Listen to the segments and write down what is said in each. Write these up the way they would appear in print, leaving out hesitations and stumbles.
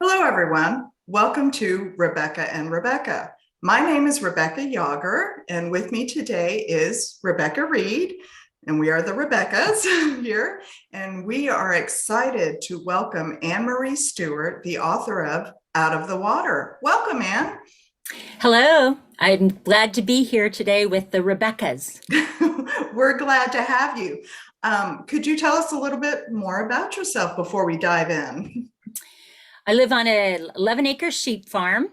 Hello, everyone. Welcome to Rebecca and Rebecca. My name is Rebecca Yager, and with me today is Rebecca Reed, and we are the Rebeccas here, and we are excited to welcome Ann Marie Stewart, the author of Out of the Water. Welcome, Ann. Hello, I'm glad to be here today with the Rebeccas. We're glad to have you. Could you tell us a little bit more about yourself before we dive in? I live on an 11-acre sheep farm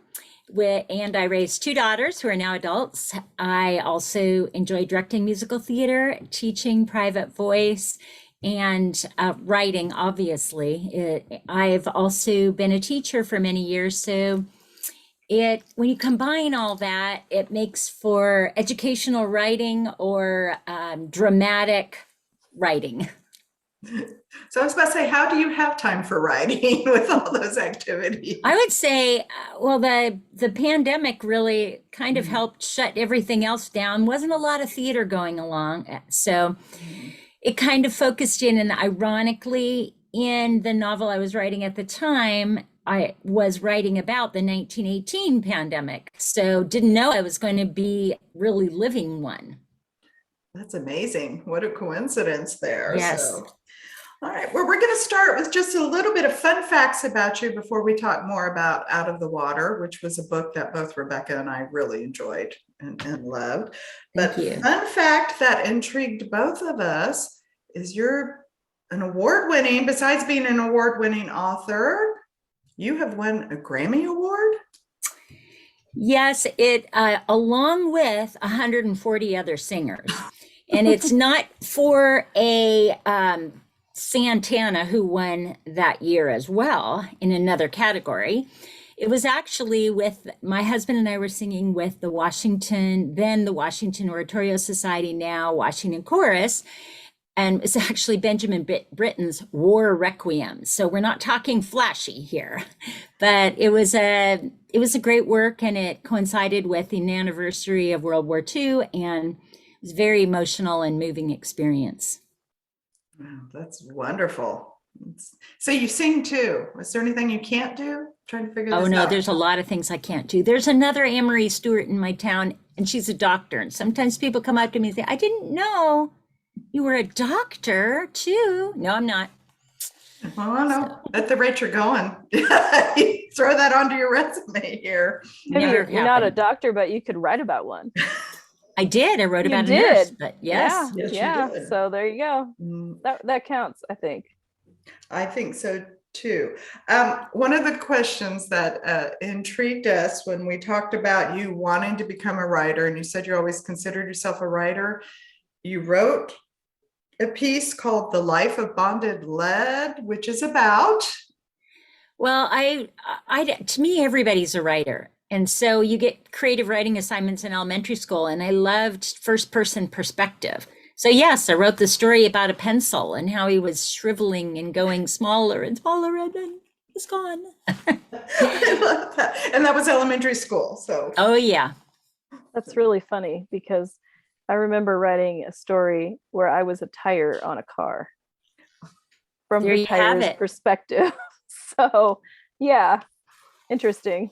and I raised two daughters who are now adults. I also enjoy directing musical theater, teaching private voice, and writing, obviously. I've also been a teacher for many years, so when you combine all that, it makes for educational writing or dramatic writing. So I was about to say, how do you have time for writing with all those activities? I would say, well, the pandemic really kind of helped shut everything else down. Wasn't a lot of theater going along. So it kind of focused in, and ironically, in the novel I was writing at the time, I was writing about the 1918 pandemic. So didn't know I was going to be really living one. That's amazing. What a coincidence there. Yes. So. All right, well, we're going to start with just a little bit of fun facts about you before we talk more about Out of the Water, which was a book that both Rebecca and I really enjoyed and loved. But fun fact that intrigued both of us is you're an award-winning, besides being an award-winning author, you have won a Grammy Award? Yes, along with 140 other singers. And it's not for a Santana, who won that year as well in another category. It was actually with my husband and I were singing with the Washington Oratorio Society, now Washington Chorus. And it's actually Benjamin Britten's War Requiem. So we're not talking flashy here, but it was a great work, and it coincided with the anniversary of World War II, and it was a very emotional and moving experience. Wow, that's wonderful. So you sing too. Is there anything you can't do? I'm trying to figure this out. Oh no, there's a lot of things I can't do. There's another Ann Marie Stewart in my town, and she's a doctor. And sometimes people come up to me and say, I didn't know you were a doctor too. No, I'm not. Oh, no, at the rate you're going, throw that onto your resume here. You're not a doctor, but you could write about one. I did. I wrote about a nurse, but yes. Yeah. So there you go. That counts, I think. I think so too. One of the questions that intrigued us when we talked about you wanting to become a writer, and you said you always considered yourself a writer, you wrote a piece called The Life of Bonded Lead, which is about? Well, to me, everybody's a writer. And so you get creative writing assignments in elementary school, and I loved first person perspective. So yes, I wrote the story about a pencil and how he was shriveling and going smaller and smaller, and then he's gone. I love that. And that was elementary school. So. Oh yeah. That's really funny, because I remember writing a story where I was a tire on a car from the tire's perspective. So yeah, interesting.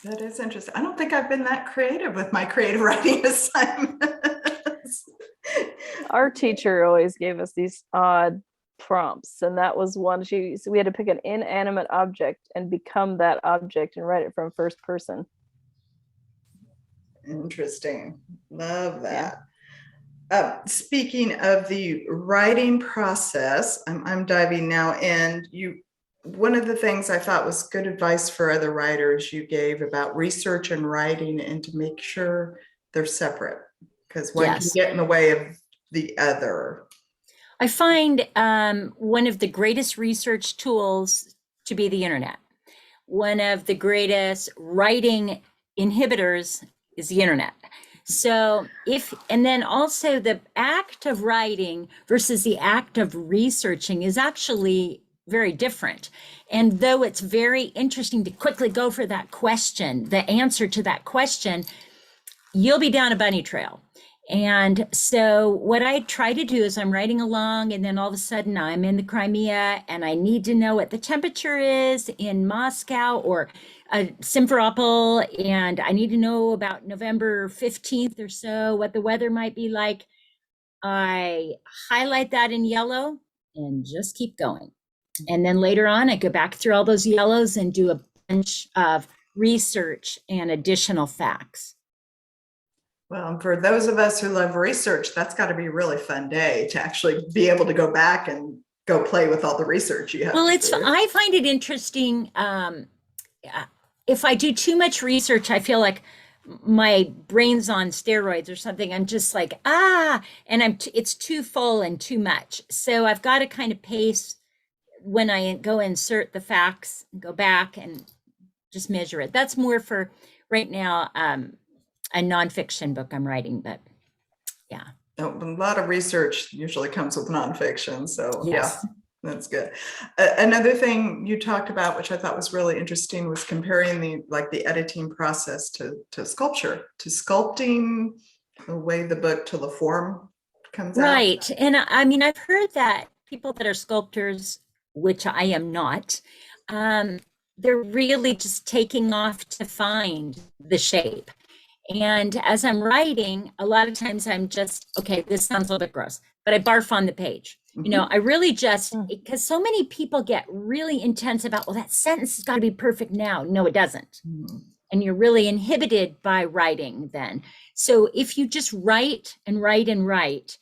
That is interesting. I don't think I've been that creative with my creative writing assignments. Our teacher always gave us these odd prompts, and that was one. We had to pick an inanimate object and become that object and write it from first person. Interesting. Love that. Yeah. Speaking of the writing process, I'm diving now in. One of the things I thought was good advice for other writers you gave about research and writing, and to make sure they're separate, because one can get in the way of the other. I find one of the greatest research tools to be the internet. One of the greatest writing inhibitors is the internet. So and then also the act of writing versus the act of researching is actually very different. And though it's very interesting to quickly go for that question, the answer to that question, you'll be down a bunny trail. And so what I try to do is I'm writing along, and then all of a sudden I'm in the Crimea and I need to know what the temperature is in Moscow or Simferopol, and I need to know about November 15th or so, what the weather might be like. I highlight that in yellow and just keep going. And then later on, I go back through all those yellows and do a bunch of research and additional facts. Well, for those of us who love research, that's got to be a really fun day to actually be able to go back and go play with all the research you have. Well, I find it interesting. If I do too much research, I feel like my brain's on steroids or something. I'm just like, and it's too full and too much. So I've got to kind of pace when I go insert the facts and go back and just measure it. That's more for right now, a nonfiction book I'm writing, but yeah. A lot of research usually comes with nonfiction. So yes. Yeah. That's good. Another thing you talked about, which I thought was really interesting, was comparing the editing process to sculpture, to sculpting, the way the book to the form comes out. Right. And I mean, I've heard that people that are sculptors, which I am not, they're really just taking off to find the shape. And as I'm writing, a lot of times I'm just, okay, this sounds a little bit gross, but I barf on the page. You know, I really just, because so many people get really intense about, well, that sentence has got to be perfect now. No, it doesn't. And you're really inhibited by writing then. So if you just write and write and write,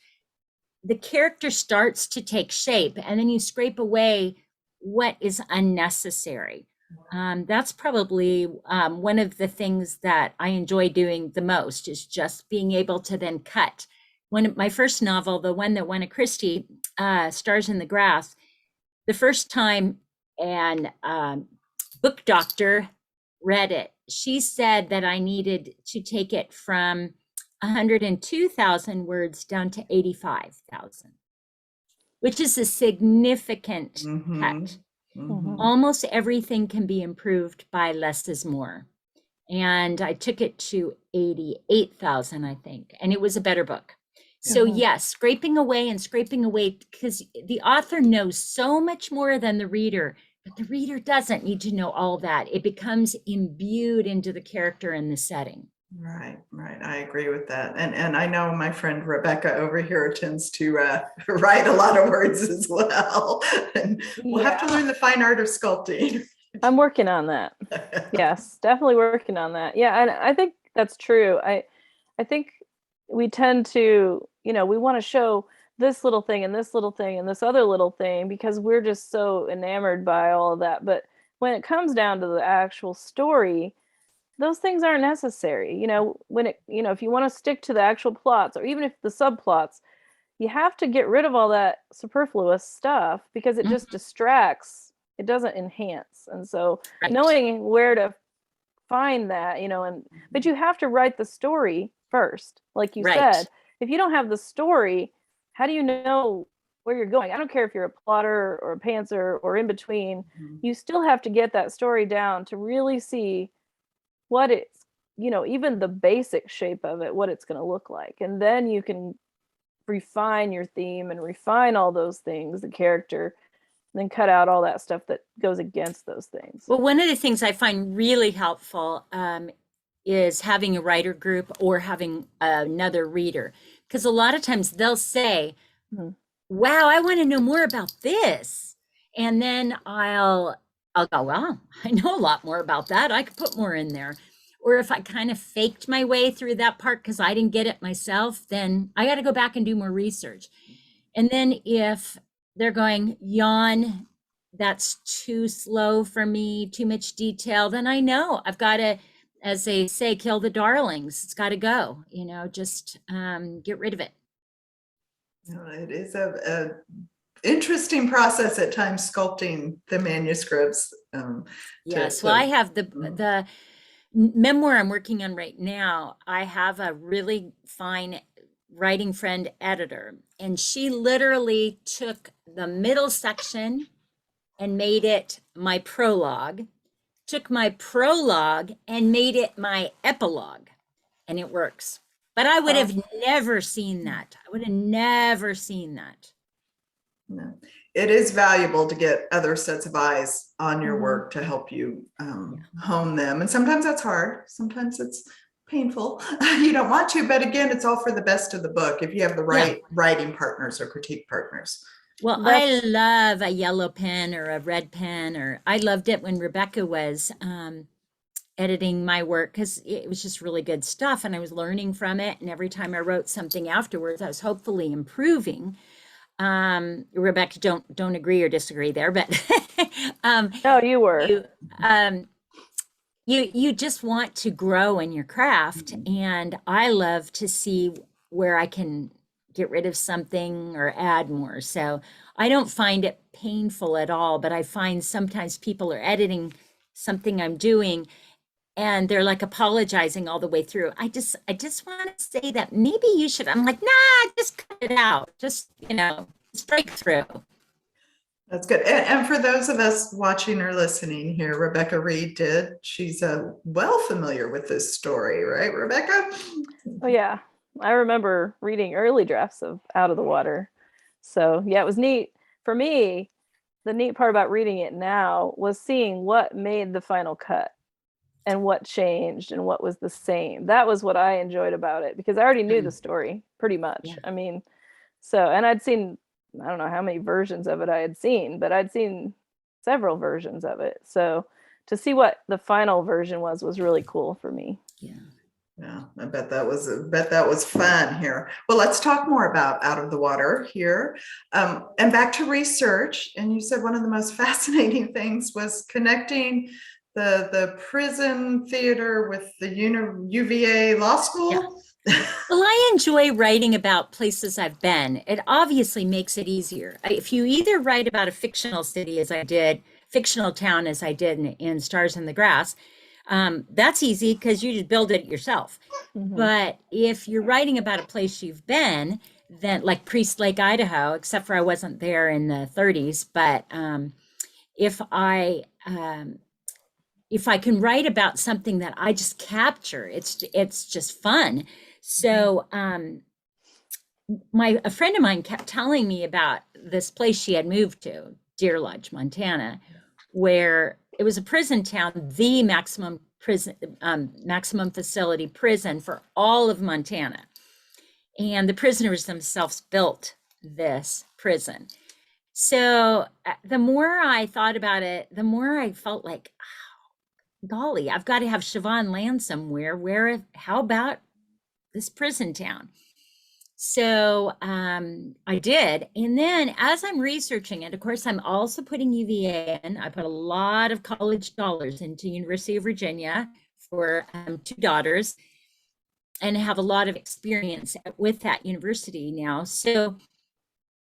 the character starts to take shape, and then you scrape away what is unnecessary. That's probably one of the things that I enjoy doing the most, is just being able to then cut. My first novel, the one that won a Christie, Stars in the Grass, the first time an book doctor read it, she said that I needed to take it from 102,000 words down to 85,000, which is a significant cut. Almost everything can be improved by less is more. And I took it to 88,000, I think, and it was a better book. So yes, scraping away, because the author knows so much more than the reader, but the reader doesn't need to know all that. It becomes imbued into the character and the setting. Right. I agree with that. And I know my friend Rebecca over here tends to write a lot of words as well. And we'll have to learn the fine art of sculpting. I'm working on that. Yes, definitely working on that. Yeah, and I think that's true. I think we tend to, we want to show this little thing and this little thing and this other little thing because we're just so enamored by all of that. But when it comes down to the actual story, those things aren't necessary. If you want to stick to the actual plots, or even if the subplots, you have to get rid of all that superfluous stuff because it just distracts. It doesn't enhance. And so knowing where to find that, but you have to write the story first. Like you said, if you don't have the story, how do you know where you're going? I don't care if you're a plotter or a pantser or in between, you still have to get that story down to really see what it's, even the basic shape of it, what it's going to look like. And then you can refine your theme and refine all those things, the character, and then cut out all that stuff that goes against those things. Well, one of the things I find really helpful is having a writer group or having another reader, because a lot of times they'll say, wow, I want to know more about this. And then I'll go, well, I know a lot more about that. I could put more in there. Or if I kind of faked my way through that part because I didn't get it myself, then I got to go back and do more research. And then if they're going, yawn, that's too slow for me, too much detail, then I know I've got to, as they say, kill the darlings. It's got to go, just get rid of it. It is a interesting process at times, sculpting the manuscripts. Yes, well, I have the memoir I'm working on right now, I have a really fine writing friend editor, and she literally took the middle section and made it my prologue, took my prologue and made it my epilogue, and it works. But I would have never seen that. I would have never seen that. No. It is valuable to get other sets of eyes on your work to help you hone them. And sometimes that's hard. Sometimes it's painful. You don't want to, but again, it's all for the best of the book if you have the right writing partners or critique partners. Well, I love a yellow pen or a red pen, or I loved it when Rebecca was editing my work, because it was just really good stuff and I was learning from it. And every time I wrote something afterwards, I was hopefully improving. Rebecca, don't agree or disagree there, but no, you were. You just want to grow in your craft, and I love to see where I can get rid of something or add more. So I don't find it painful at all, but I find sometimes people are editing something I'm doing and they're like apologizing all the way through. I just want to say that maybe you should. I'm like, nah, just cut it out. Just, strike through. That's good. And for those of us watching or listening here, Rebecca Reed she's well familiar with this story, right, Rebecca? Oh yeah. I remember reading early drafts of Out of the Water. So yeah, it was neat. For me, the neat part about reading it now was seeing what made the final cut and what changed and what was the same. That was what I enjoyed about it, because I already knew the story pretty much. Yeah. I mean, and I'd seen, I don't know how many versions of it I had seen, but I'd seen several versions of it. So to see what the final version was really cool for me. Yeah. Yeah, I bet that was fun here. Well, let's talk more about Out of the Water here. And back to research. And you said one of the most fascinating things was connecting the prison theater with the UVA law school. Yeah. Well, I enjoy writing about places I've been. It obviously makes it easier. If you either write about a fictional city, as I did, fictional town, as I did in Stars in the Grass, that's easy because you just build it yourself. Mm-hmm. But if you're writing about a place you've been, then like Priest Lake, Idaho, except for I wasn't there in the 30s, but if I can write about something that I just capture, it's just fun. So a friend of mine kept telling me about this place she had moved to, Deer Lodge, Montana, where it was a prison town, the maximum facility prison for all of Montana. And the prisoners themselves built this prison. So the more I thought about it, the more I felt like, oh, golly, I've got to have Siobhan land somewhere. How about this prison town? So I did. And then as I'm researching it, of course, I'm also putting UVA in. I put a lot of college dollars into University of Virginia for 2 daughters, and have a lot of experience with that university now. So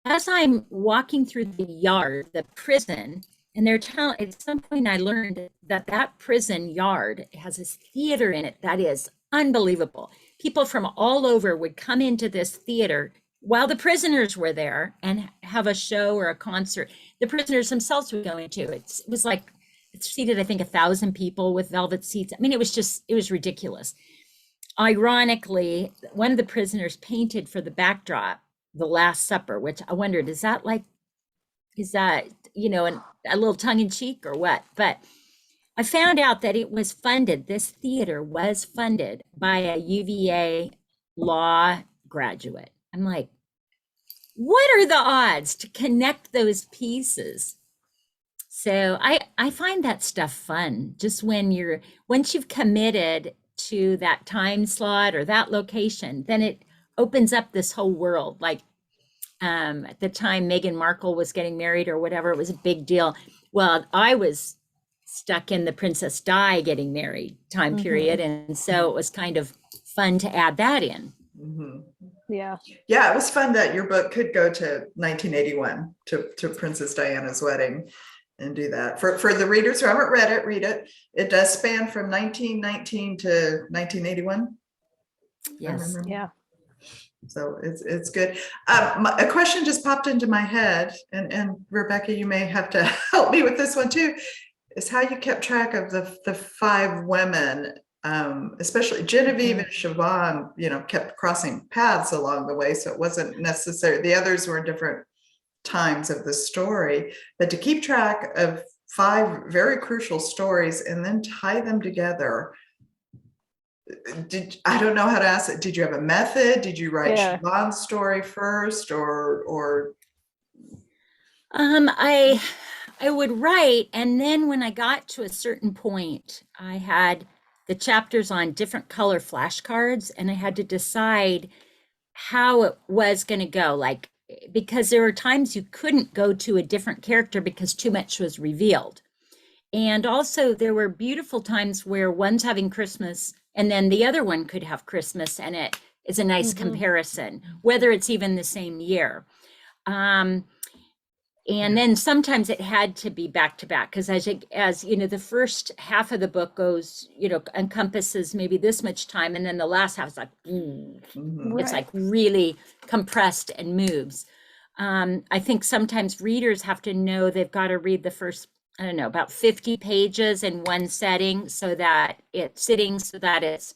as I'm walking through the yard, the prison, and they're telling, at some point I learned that prison yard has this theater in it that is unbelievable. People from all over would come into this theater while the prisoners were there and have a show or a concert. The prisoners themselves would go into it. It was like, it seated, I think, 1,000 people with velvet seats. I mean, it was ridiculous. Ironically, one of the prisoners painted for the backdrop The Last Supper, which I wondered, is that a little tongue in cheek or what? But I found out that this theater was funded by a UVA law graduate. I'm like, what are the odds to connect those pieces? So I find that stuff fun. Just once you've committed to that time slot or that location, then it opens up this whole world. Like at the time Meghan Markle was getting married or whatever, it was a big deal. Well, I was stuck in the Princess Di getting married time period. And so it was kind of fun to add that in. Mm-hmm. Yeah. Yeah, it was fun that your book could go to 1981 to Princess Diana's wedding. and do that. For the readers who haven't read it, read it. It does span from 1919 to 1981. Yes. Yeah. So it's good. A question just popped into my head, and Rebecca, you may have to help me with this one too, is how you kept track of the 5 women, especially Genevieve and Siobhan, kept crossing paths along the way. So it wasn't necessary. The others were different times of the story, but to keep track of 5 very crucial stories and then tie them together. I don't know how to ask it. Did you have a method? Did you write Siobhan's story first, or? I would write, and then when I got to a certain point, I had the chapters on different color flashcards, and I had to decide how it was going to go. Like, because there were times you couldn't go to a different character because too much was revealed. And also there were beautiful times where one's having Christmas and then the other one could have Christmas, and it is a nice comparison, whether it's even the same year. And then sometimes it had to be back to back, because as you know, the first half of the book goes, encompasses maybe this much time, and then the last half is like, it's like really compressed and moves. I think sometimes readers have to know they've got to read the first, I don't know, about 50 pages in one setting so that it's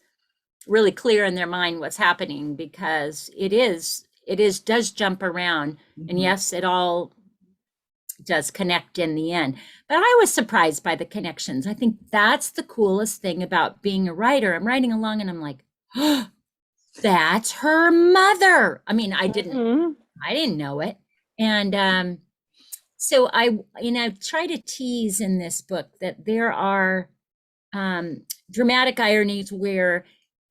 really clear in their mind what's happening, because it does jump around. And yes, it all does connect in the end. But I was surprised by the connections. I think that's the coolest thing about being a writer. I'm writing along and I'm like, oh, that's her mother. I mean, I didn't know it. And so I try to tease in this book that there are dramatic ironies where,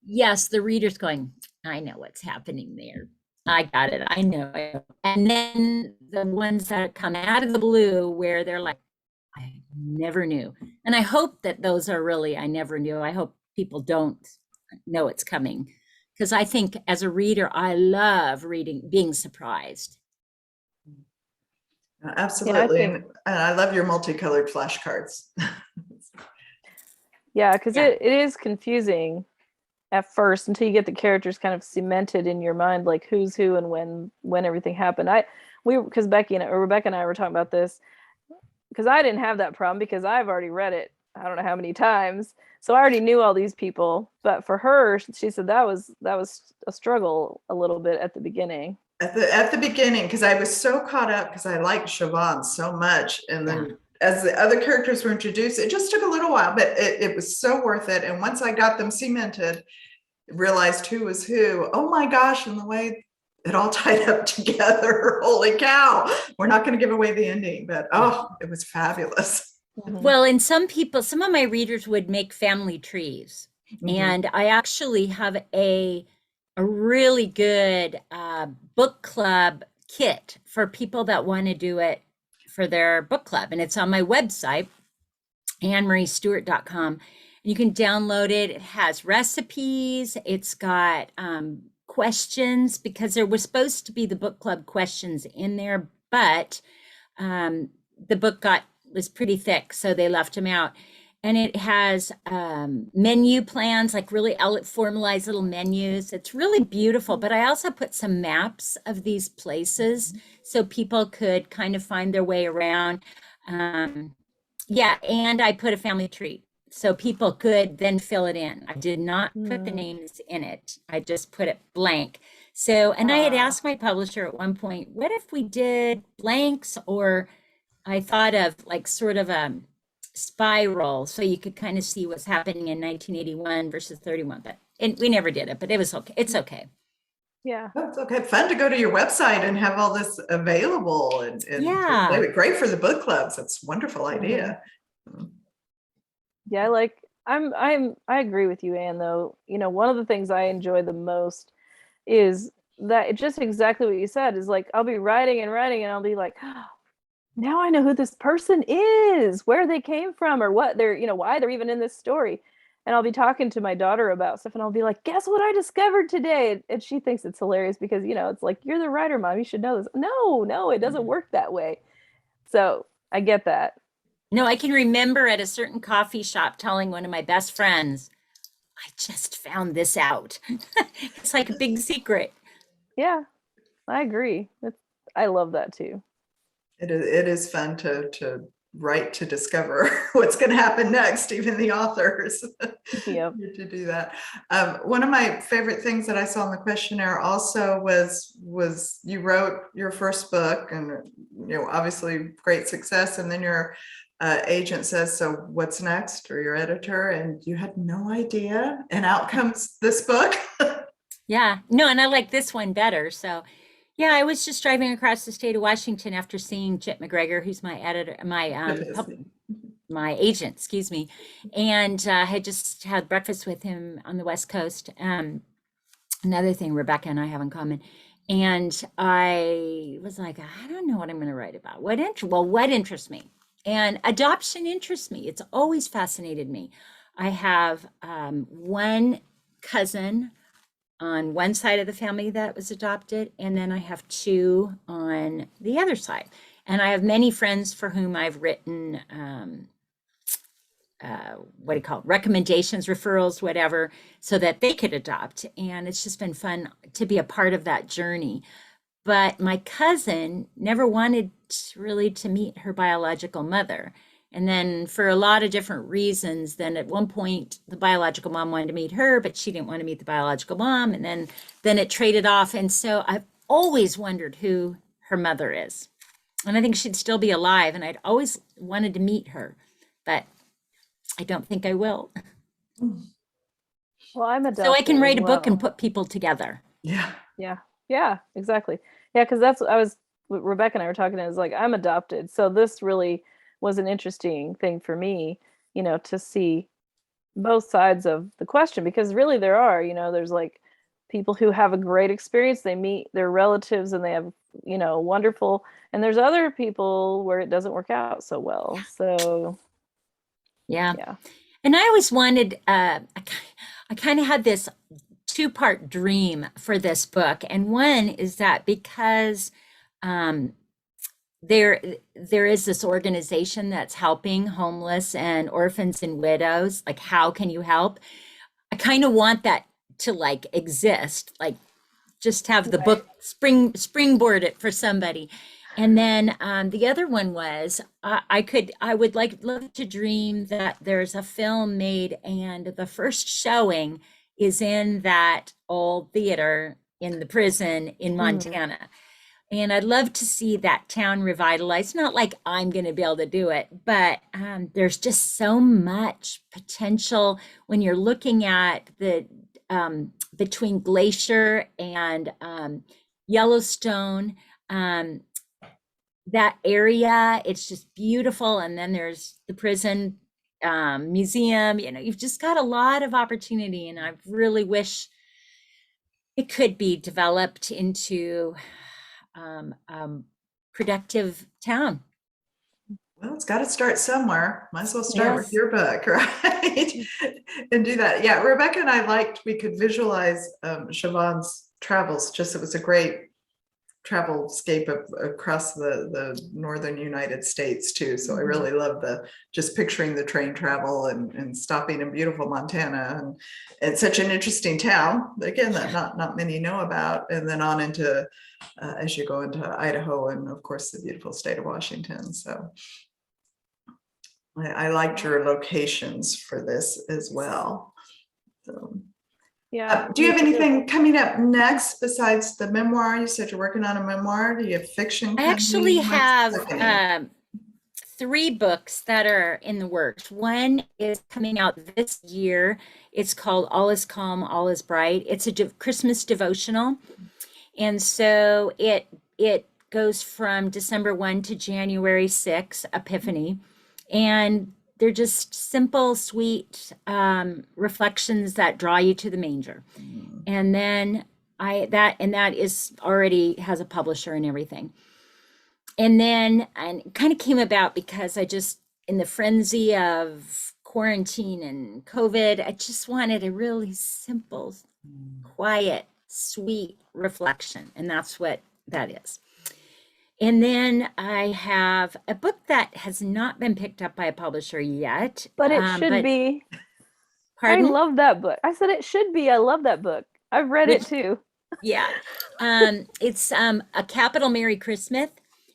yes, the reader's going, I know what's happening there. I got it. I know. And then the ones that come out of the blue where they're like, I never knew. And I hope that those are really, I never knew. I hope people don't know it's coming. Because I think as a reader, I love being surprised. Absolutely. And I love your multicolored flashcards. Yeah, because it is confusing at first until you get the characters kind of cemented in your mind, like who's who and when everything happened. Because Rebecca and I were talking about this, because I didn't have that problem because I've already read it I don't know how many times, so I already knew all these people. But for her, she said that was a struggle a little bit at the beginning. At the beginning, because I was so caught up because I liked Siobhan so much, and then as the other characters were introduced, it just took a little while, but it was so worth it. And once I got them cemented, realized who was who. Oh my gosh, and the way it all tied up together. Holy cow. We're not going to give away the ending, but it was fabulous. Well, and some of my readers would make family trees. And I actually have a really good book club kit for people that want to do it for their book club. And it's on my website, AnnMarieStewart.com. You can download it. It has recipes. It's got questions, because there was supposed to be the book club questions in there, but the book was pretty thick, so they left them out. And it has menu plans, like really formalized little menus. It's really beautiful. But I also put some maps of these places so people could kind of find their way around. And I put a family tree, so people could then fill it in. I did not put the names in it. I just put it blank. So, and I had asked my publisher at one point, what if we did blanks? Or I thought of like sort of a spiral, so you could kind of see what's happening in 1981 versus 31. And we never did it, but it was okay. It's okay. Yeah. That's okay. Fun to go to your website and have all this available, and great for the book clubs. That's a wonderful idea. Yeah, I agree with you, Anne, though. One of the things I enjoy the most is that it's just exactly what you said, is like I'll be writing and I'll be like, oh, now I know who this person is, where they came from, or what they're, why they're even in this story. And I'll be talking to my daughter about stuff, and I'll be like, guess what I discovered today? And she thinks it's hilarious because, it's like, you're the writer, Mom, you should know this. No, it doesn't work that way. So I get that. No, I can remember at a certain coffee shop telling one of my best friends, I just found this out. It's like a big secret. Yeah, I agree. I love that too. It is fun to write to discover what's going to happen next, even the authors. Yep. To do that. One of my favorite things that I saw in the questionnaire also was you wrote your first book, and obviously great success, and then your agent says, so what's next, or your editor, and you had no idea, and out comes this book. Yeah, no, and I like this one better. So yeah, I was just driving across the state of Washington after seeing Chip McGregor, who's my editor, my agent, excuse me, and had just had breakfast with him on the West Coast. Another thing Rebecca and I have in common. And I was like, I don't know what I'm going to write about. What interests me? And adoption interests me. It's always fascinated me. I have one cousin on one side of the family that was adopted, and then I have two on the other side. And I have many friends for whom I've written, what do you call it, recommendations, referrals, whatever, so that they could adopt. And it's just been fun to be a part of that journey. But my cousin never wanted really to meet her biological mother. And then for a lot of different reasons, then at one point the biological mom wanted to meet her, but she didn't want to meet the biological mom. And then it traded off. And so I've always wondered who her mother is. And I think she'd still be alive. And I'd always wanted to meet her, but I don't think I will. Well, I'm adopted. So I can write a book and put people together. Yeah. Yeah, exactly. Yeah, because Rebecca and I were talking, and it's like, I'm adopted. So this really was an interesting thing for me, to see both sides of the question, because really there's like people who have a great experience, they meet their relatives and they have, wonderful, and there's other people where it doesn't work out so well. So yeah. And I always wanted, I kind of had this two-part dream for this book. And one is that because there is this organization that's helping homeless and orphans and widows, like, how can you help? I kind of want that to like exist, like just have the book springboard it for somebody. And then the other one was I would love to dream that there's a film made and the first showing is in that old theater in the prison in Montana. And I'd love to see that town revitalized. Not like I'm going to be able to do it, but there's just so much potential when you're looking at the between Glacier and Yellowstone, that area. It's just beautiful. And then there's the prison museum. You've just got a lot of opportunity, and I really wish it could be developed into productive town. Well, it's got to start somewhere. Might as well start with your book, right? And do that. Yeah, Rebecca and I we could visualize Siobhan's travels. It was a great travel-scape across the northern United States too. So I really love just picturing the train travel and stopping in beautiful Montana, and it's such an interesting town, again, that not many know about, and then on into as you go into Idaho, and of course the beautiful state of Washington. So I liked your locations for this as well. So yeah. Do you have anything coming up next besides the memoir? You said you're working on a memoir. Do you have fiction? I actually have 3 books that are in the works. One is coming out this year. It's called All is Calm, All is Bright. It's a Christmas devotional. And so it goes from December 1 to January 6, Epiphany. And they're just simple, sweet reflections that draw you to the manger. And then that is already has a publisher and everything. And then it kind of came about because I just, in the frenzy of quarantine and COVID, I just wanted a really simple, quiet, sweet reflection. And that's what that is. And then I have a book that has not been picked up by a publisher yet. But it should be. Pardon? I love that book. I said it should be. I love that book. I've read it too. Yeah. It's A Capital Merry Christmas,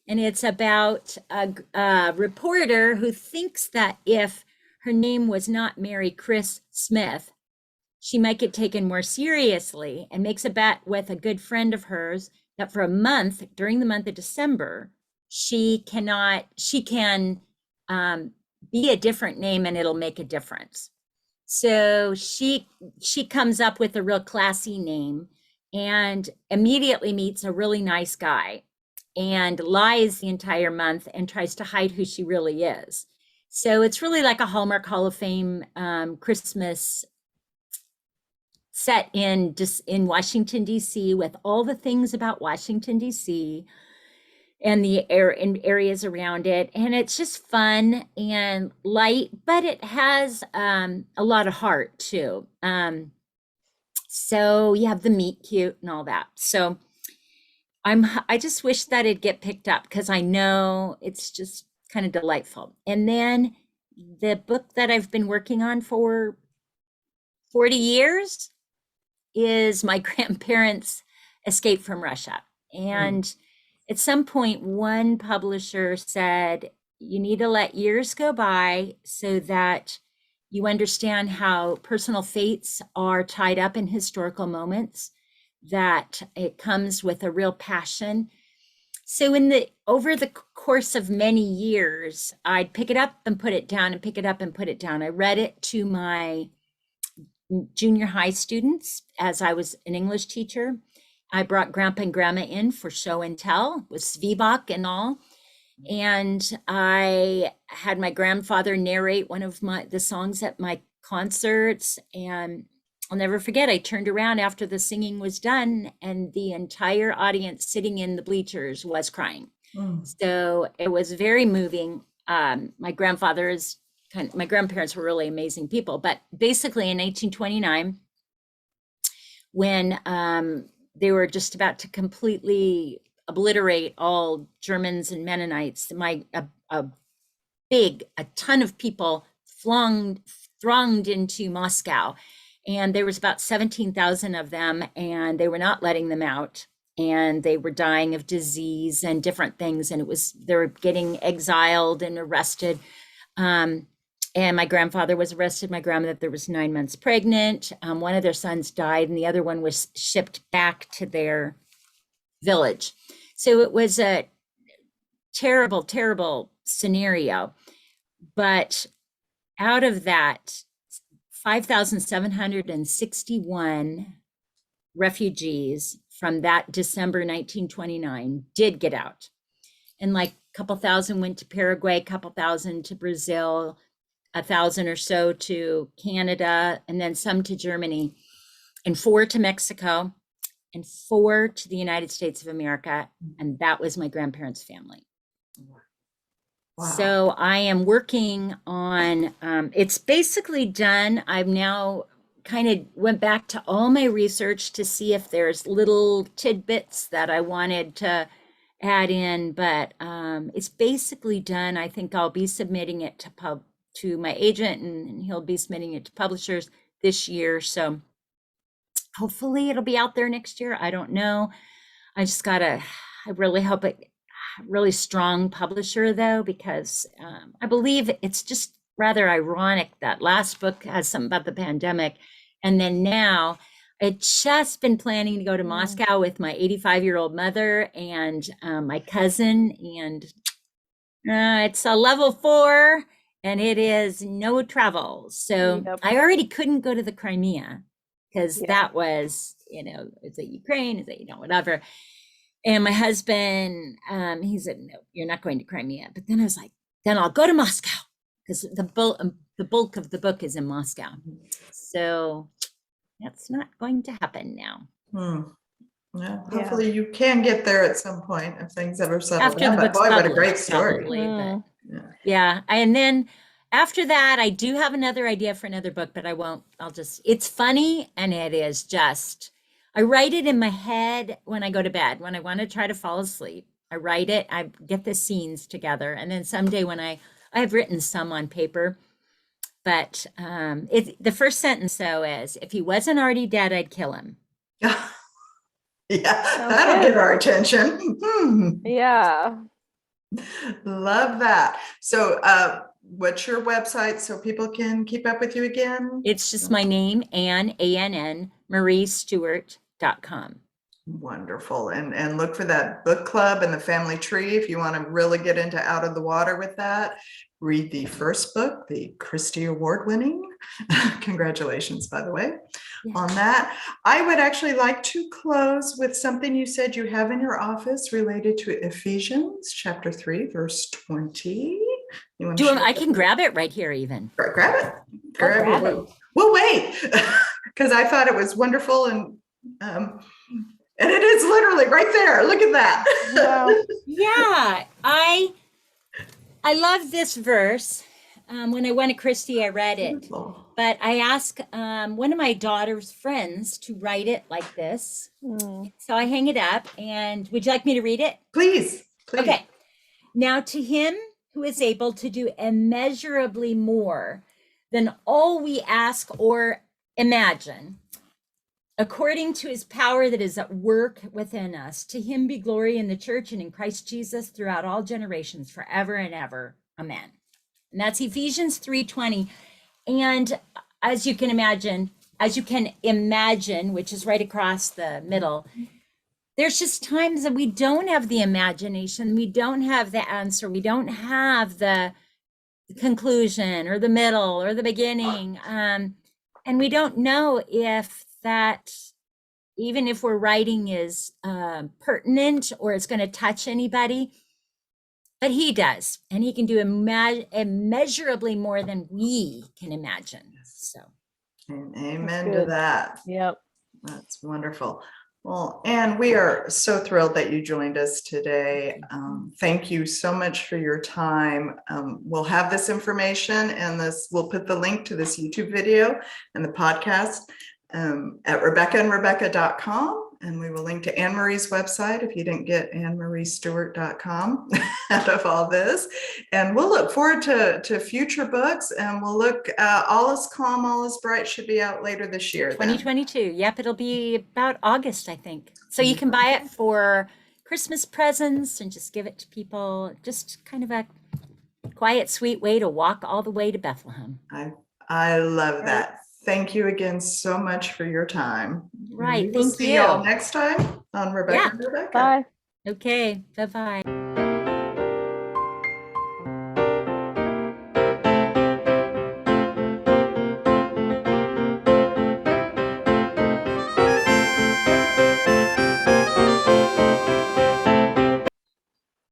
and it's about a reporter who thinks that if her name was not Mary Chris Smith, she might get taken more seriously, and makes a bet with a good friend of hers that for a month, during the month of December, she can be a different name and it'll make a difference. So she comes up with a real classy name and immediately meets a really nice guy and lies the entire month and tries to hide who she really is. So it's really like a Hallmark Hall of Fame Christmas set in Washington, D.C., with all the things about Washington, D.C. and the areas around it. And it's just fun and light, but it has a lot of heart too. So you have the meet cute and all that. So I just wish that it'd get picked up because I know it's just kind of delightful. And then the book that I've been working on for 40 years is my grandparents' escape from Russia. And at some point, one publisher said, you need to let years go by so that you understand how personal fates are tied up in historical moments, that it comes with a real passion. So over the course of many years, I'd pick it up and put it down and pick it up and put it down. I read it to my junior high students as I was an English teacher. I brought Grandpa and Grandma in for show and tell with Svebak and all. And I had my grandfather narrate one of the songs at my concerts. And I'll never forget, I turned around after the singing was done and the entire audience sitting in the bleachers was crying. So it was very moving. My grandparents were really amazing people, but basically in 1829, when they were just about to completely obliterate all Germans and Mennonites, a ton of people thronged into Moscow, and there was about 17,000 of them, and they were not letting them out, and they were dying of disease and different things, and they were getting exiled and arrested. And my grandfather was arrested. My grandmother was 9 months pregnant. One of their sons died and the other one was shipped back to their village. So it was a terrible, terrible scenario. But out of that, 5,761 refugees from that December 1929 did get out. And like a couple thousand went to Paraguay, a couple thousand to Brazil, 1,000 or so to Canada, and then some to Germany, and 4 to Mexico, and 4 to the United States of America. And that was my grandparents' family. Wow. So I am working on, it's basically done. I've now kind of went back to all my research to see if there's little tidbits that I wanted to add in, but it's basically done. I think I'll be submitting it to my agent, and he'll be submitting it to publishers this year. So hopefully it'll be out there next year. I don't know. I really hope it, really strong publisher though, because I believe it's just rather ironic that last book has something about the pandemic. And then now I'd just been planning to go to Moscow with my 85-year-old mother and my cousin, and it's a level 4 and it is no travel. So I already couldn't go to the Crimea because that was, is it Ukraine? Is it, whatever. And my husband, he said, no, you're not going to Crimea. But then I was like, then I'll go to Moscow because the bulk of the book is in Moscow. So that's not going to happen now. Yeah, hopefully you can get there at some point if things ever settle after down. the book's boy, what a published, great story. Probably, but yeah. And then after that, I do have another idea for another book, but it's funny, and it is just, I write it in my head when I go to bed, when I want to try to fall asleep. I write it, I get the scenes together. And then someday when I have written some on paper, but the first sentence though is, if he wasn't already dead, I'd kill him. Yeah, that'll get our attention. Yeah. Love that. So what's your website so people can keep up with you again? It's just my name, Ann, A-N-N, mariestewart.com. Wonderful. And look for that book club and the family tree if you want to really get into Out of the Water with that. Read the first book, the Christie Award winning. Congratulations, by the way, on that. I would actually like to close with something you said you have in your office related to Ephesians chapter 3, verse 20. I can grab it right here even. Grab it. Grab it. We'll wait because I thought it was wonderful and it is literally right there. Look at that. Wow. Yeah, I love this verse. When I went to Christie, I read it, but I asked one of my daughter's friends to write it like this. So I hang it up, and would you like me to read it? Please. Okay. Now to him who is able to do immeasurably more than all we ask or imagine, according to his power that is at work within us, to him be glory in the church and in Christ Jesus throughout all generations, forever and ever. Amen. And that's Ephesians 3:20. And as you can imagine, which is right across the middle, there's just times that we don't have the imagination, we don't have the answer, we don't have the conclusion or the middle or the beginning. And we don't know if that, even if we're writing is pertinent or it's going to touch anybody, but he does, and he can do immeasurably more than we can imagine. So amen to that. Yep. That's wonderful. Well, Ann, we are so thrilled that you joined us today. Thank you so much for your time. We'll have this information and we'll put the link to this YouTube video and the podcast at RebeccaandRebecca.com. And we will link to Ann Marie's website if you didn't get AnnMarieStewart.com out of all this. And we'll look forward to future books, and we'll look, All Is Calm, All Is Bright should be out later this year. 2022. Yep, it'll be about August, I think. So you can buy it for Christmas presents and just give it to people. Just kind of a quiet, sweet way to walk all the way to Bethlehem. I love that. Thank you again so much for your time. Right. We'll see you all next time on Rebecca and Rebecca. Bye. Okay. Bye-bye.